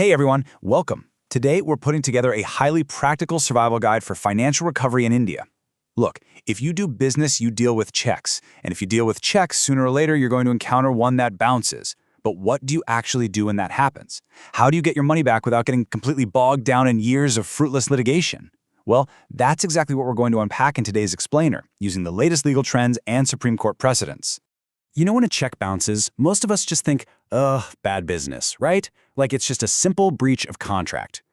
Hey everyone, welcome. Today we're putting together a highly practical survival guide for financial recovery in India. Look, if you do business, you deal with checks. And if you deal with checks, sooner or later you're going to encounter one that bounces. But what do you actually do when that happens? How do you get your money back without getting completely bogged down in years of fruitless litigation? Well, that's exactly what we're going to unpack in today's explainer, using the latest legal trends and Supreme Court precedents. You know, when a check bounces, most of us just think, ugh, bad business, right? Like it's just a simple breach of contract.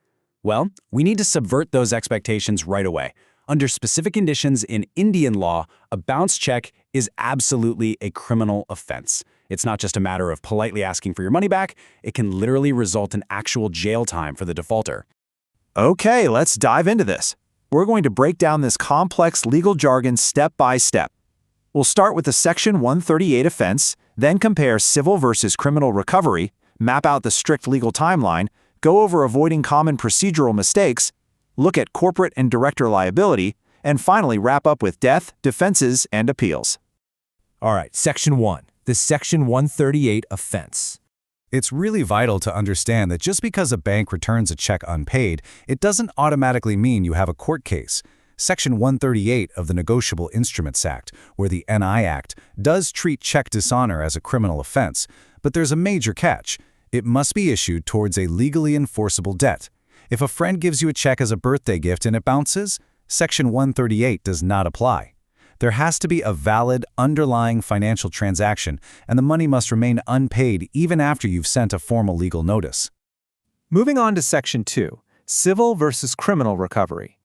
Well, we need to subvert those expectations right away. Under specific conditions in Indian law, a bounced check is absolutely a criminal offense. It's not just a matter of politely asking for your money back, it can literally result in actual jail time for the defaulter. Okay, let's dive into this. We're going to break down this complex legal jargon step by step. We'll start with the Section 138 offense, then compare civil versus criminal recovery, map out the strict legal timeline, go over avoiding common procedural mistakes, look at corporate and director liability, and finally wrap up with death, defenses, and appeals. All right, Section 1, the Section 138 offense. It's really vital to understand that just because a bank returns a check unpaid, it doesn't automatically mean you have a court case. Section 138 of the Negotiable Instruments Act, or the NI Act, does treat check dishonor as a criminal offense, but there's a major catch. It must be issued towards a legally enforceable debt. If a friend gives you a check as a birthday gift and it bounces, Section 138 does not apply. There has to be a valid, underlying financial transaction, and the money must remain unpaid even after you've sent a formal legal notice. Moving on to Section 2, civil versus criminal recovery.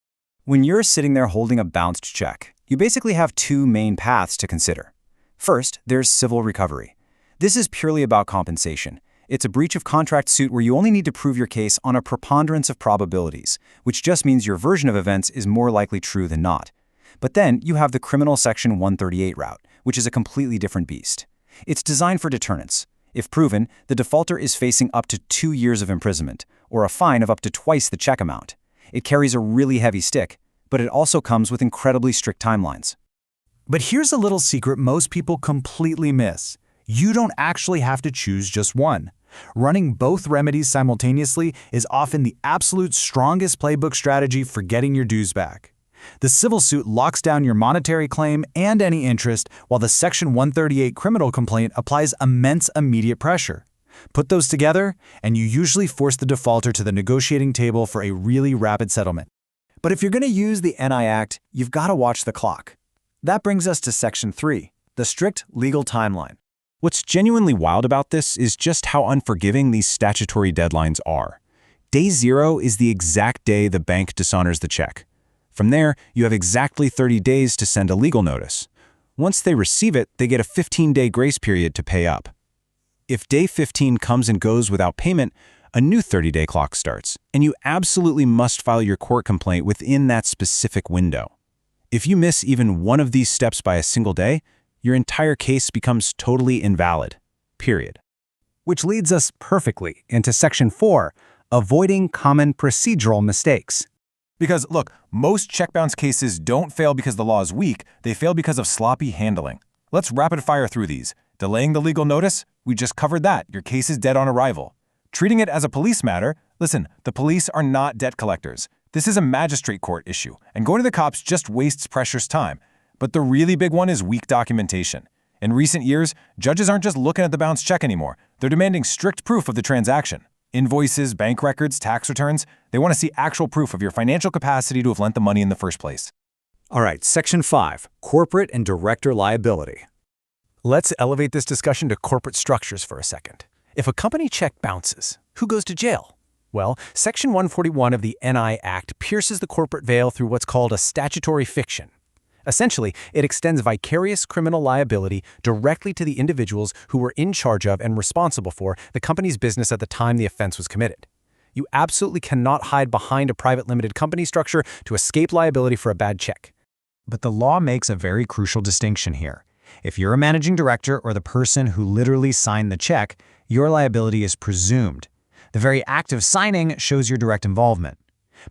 When you're sitting there holding a bounced check, you basically have two main paths to consider. First, there's civil recovery. This is purely about compensation. It's a breach of contract suit where you only need to prove your case on a preponderance of probabilities, which just means your version of events is more likely true than not. But then you have the criminal Section 138 route, which is a completely different beast. It's designed for deterrence. If proven, the defaulter is facing up to 2 years of imprisonment, or a fine of up to twice the check amount. It carries a really heavy stick, but it also comes with incredibly strict timelines. But here's a little secret most people completely miss. You don't actually have to choose just one. Running both remedies simultaneously is often the absolute strongest playbook strategy for getting your dues back. The civil suit locks down your monetary claim and any interest, while the Section 138 criminal complaint applies immense immediate pressure. Put those together, and you usually force the defaulter to the negotiating table for a really rapid settlement. But if you're going to use the NI Act, you've got to watch the clock. That brings us to Section 3, the strict legal timeline. What's genuinely wild about this is just how unforgiving these statutory deadlines are. Day 0 is the exact day the bank dishonors the check. From there, you have exactly 30 days to send a legal notice. Once they receive it, they get a 15-day grace period to pay up. If day 15 comes and goes without payment, a new 30-day clock starts, and you absolutely must file your court complaint within that specific window. If you miss even one of these steps by a single day, your entire case becomes totally invalid. Period. Which leads us perfectly into Section 4, avoiding common procedural mistakes. Because, look, most check bounce cases don't fail because the law is weak, they fail because of sloppy handling. Let's rapid fire through these. Delaying the legal notice? We just covered that. Your case is dead on arrival. Treating it as a police matter? Listen, the police are not debt collectors. This is a magistrate court issue, and going to the cops just wastes precious time. But the really big one is weak documentation. In recent years, judges aren't just looking at the bounced check anymore. They're demanding strict proof of the transaction. Invoices, bank records, tax returns. They want to see actual proof of your financial capacity to have lent the money in the first place. All right, Section 5, corporate and director liability. Let's elevate this discussion to corporate structures for a second. If a company check bounces, who goes to jail? Well, Section 141 of the NI Act pierces the corporate veil through what's called a statutory fiction. Essentially, it extends vicarious criminal liability directly to the individuals who were in charge of and responsible for the company's business at the time the offense was committed. You absolutely cannot hide behind a private limited company structure to escape liability for a bad check. But the law makes a very crucial distinction here. If you're a managing director or the person who literally signed the check, your liability is presumed. The very act of signing shows your direct involvement.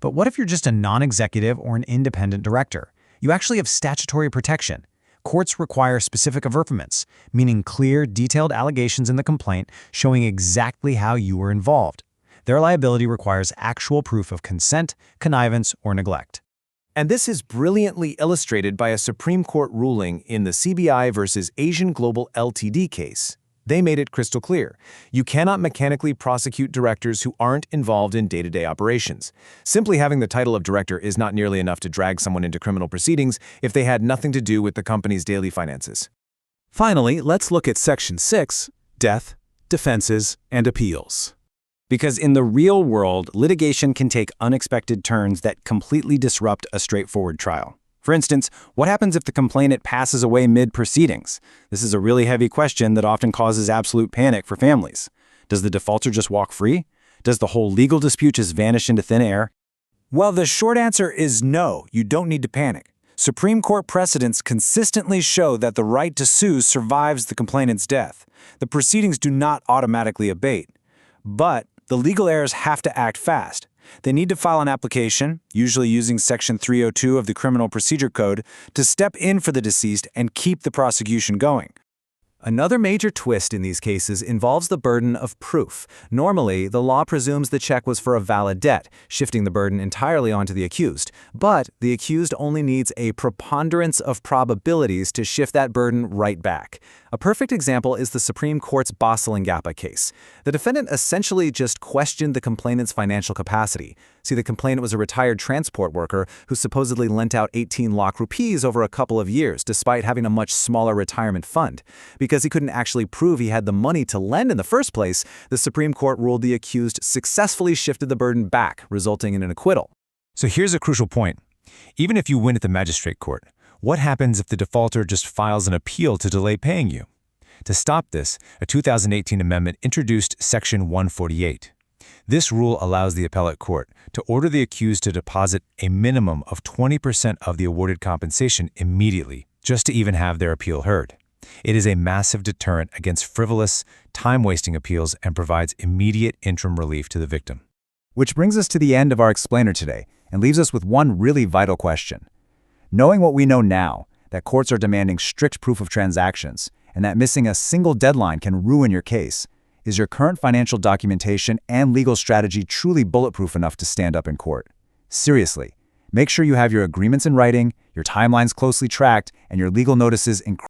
But what if you're just a non-executive or an independent director? You actually have statutory protection. Courts require specific averments, meaning clear, detailed allegations in the complaint showing exactly how you were involved. Their liability requires actual proof of consent, connivance, or neglect. And this is brilliantly illustrated by a Supreme Court ruling in the CBI versus Asian Global Ltd case. They made it crystal clear. You cannot mechanically prosecute directors who aren't involved in day-to-day operations. Simply having the title of director is not nearly enough to drag someone into criminal proceedings if they had nothing to do with the company's daily finances. Finally, let's look at Section 6, Death, Defenses, and Appeals. Because in the real world, litigation can take unexpected turns that completely disrupt a straightforward trial. For instance, what happens if the complainant passes away mid-proceedings? This is a really heavy question that often causes absolute panic for families. Does the defaulter just walk free? Does the whole legal dispute just vanish into thin air? Well, the short answer is no, you don't need to panic. Supreme Court precedents consistently show that the right to sue survives the complainant's death. The proceedings do not automatically abate. But the legal heirs have to act fast. They need to file an application, usually using Section 302 of the Criminal Procedure Code, to step in for the deceased and keep the prosecution going. Another major twist in these cases involves the burden of proof. Normally, the law presumes the check was for a valid debt, shifting the burden entirely onto the accused. But the accused only needs a preponderance of probabilities to shift that burden right back. A perfect example is the Supreme Court's Bosalingappa case. The defendant essentially just questioned the complainant's financial capacity. See, the complainant was a retired transport worker who supposedly lent out 18 lakh rupees over a couple of years, despite having a much smaller retirement fund. Because he couldn't actually prove he had the money to lend in the first place, the Supreme Court ruled the accused successfully shifted the burden back, resulting in an acquittal. So here's a crucial point. Even if you win at the magistrate court, what happens if the defaulter just files an appeal to delay paying you? To stop this, a 2018 amendment introduced Section 148. This rule allows the appellate court to order the accused to deposit a minimum of 20% of the awarded compensation immediately, just to even have their appeal heard. It is a massive deterrent against frivolous, time-wasting appeals and provides immediate interim relief to the victim. Which brings us to the end of our explainer today and leaves us with one really vital question. Knowing what we know now, that courts are demanding strict proof of transactions, and that missing a single deadline can ruin your case, is your current financial documentation and legal strategy truly bulletproof enough to stand up in court? Seriously, make sure you have your agreements in writing, your timelines closely tracked, and your legal notices